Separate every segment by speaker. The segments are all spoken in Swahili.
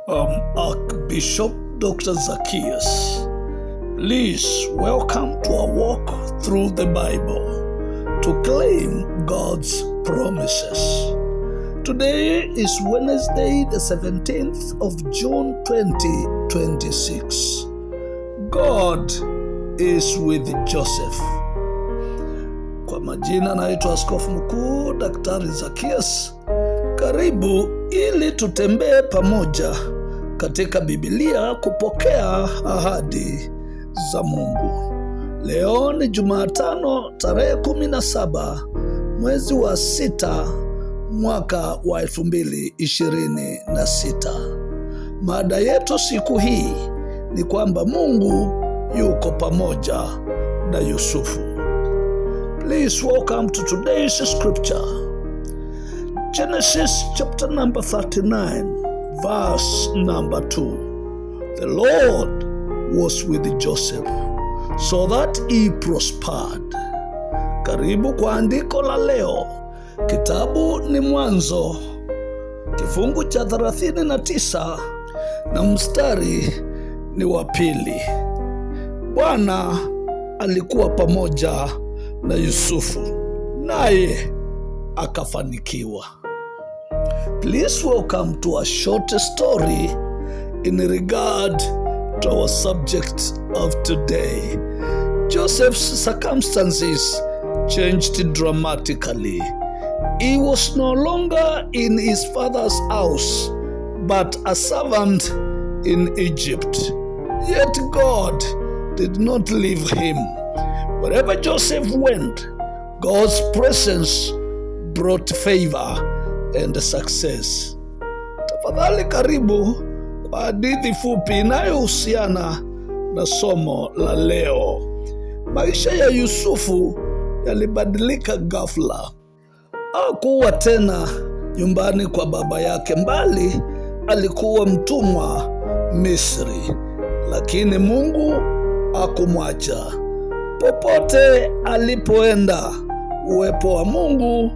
Speaker 1: Archbishop Dr. Zacchaeus. Please welcome to our walk through the Bible to claim God's promises. Today is Wednesday, the 17th of June 2026. God is with Joseph. Kwa majina naitwa Askofu Mkuu Daktari Zacchaeus. Karibu ili tutembee pamoja katika Biblia kupokea ahadi za Mungu. Leo ni Jumatano tarehe 17 mwezi wa 6 mwaka wa 2026. Mada yetu siku hii ni kwamba Mungu yuko pamoja na Yusufu. Please welcome to today's scripture. Genesis chapter number 39, verse number 2. The Lord was with Joseph, so that he prospered. Karibu kwa andiko la leo. Kitabu ni Mwanzo, kifungu cha 39 na mstari ni wa 2. Bwana alikuwa pamoja na Yusufu, naye akafanikiwa. Please welcome to a short story in regard to our subject of today. Joseph's circumstances changed dramatically. He was no longer in his father's house, but a servant in Egypt. Yet God did not leave him. Wherever Joseph went, God's presence brought favor and success. Tafadhali karibu kwa hadithi fupi inayohusiana na somo la leo. Maisha ya Yusufu yalibadilika ghafla. Hakuwa tena nyumbani kwa baba yake, mbali alikuwa mtumwa Misri. Lakini Mungu hakumwacha. Popote alipoenda, uwepo wa Mungu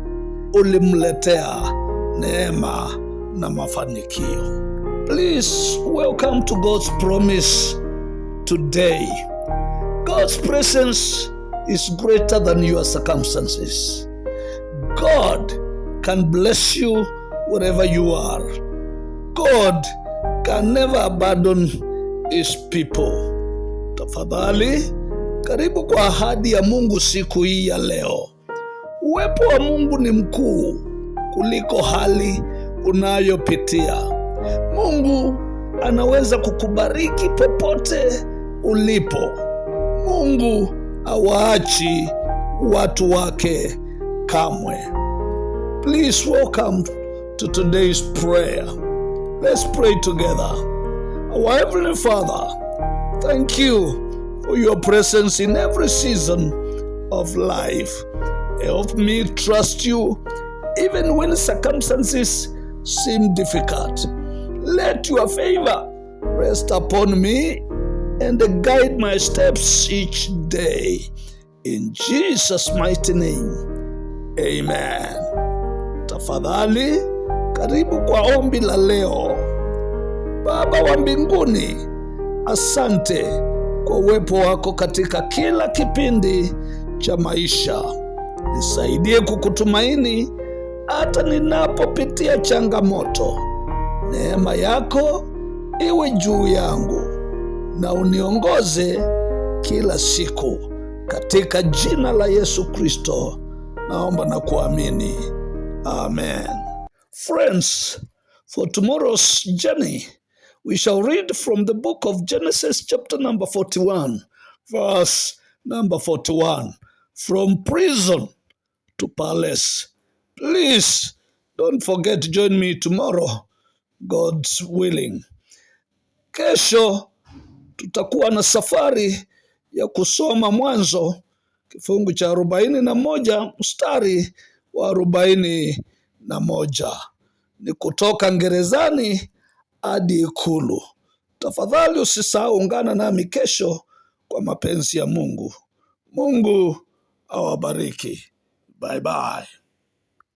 Speaker 1: ulimletea neema na mafanikio. Please welcome to God's promise today. God's presence is greater than your circumstances. God can bless you wherever you are. God can never abandon his people. Tafadhali, karibu kwa ahadi ya Mungu siku hii ya leo. Uwepo wa Mungu ni mkuu kuliko hali unayopitia. Mungu anaweza kukubariki popote ulipo. Mungu hawaachi watu wake kamwe. Please welcome to today's prayer. Let's pray together. Our Heavenly Father, thank you for your presence in every season of life. Help me trust you even when circumstances seem difficult. Let your favor rest upon me and guide my steps each day. In Jesus' mighty name, amen. Tafadhali, karibu kwa ombi la leo. Baba wa mbinguni, asante kwa uwepo wako katika kila kipindi cha maisha. Nisaidie kukutumaini hata ninapopitia changamoto. Neema yako iwe juu yangu na uniongoze kila siku. Katika jina la Yesu Kristo naomba na kuamini. Amen. Friends, for tomorrow's journey, we shall read from the book of Genesis chapter number 41, verse number 41. From prison to palace. Please don't forget to join me tomorrow, God's willing. Kesho tutakuwa na safari ya kusoma Mwanzo kifungu cha 41 mstari wa 41. Ni kutoka gerezani hadi ikulu. Tafadhali usisahau ungana nami kesho kwa mapenzi ya Mungu. Mungu awabariki. Bye bye.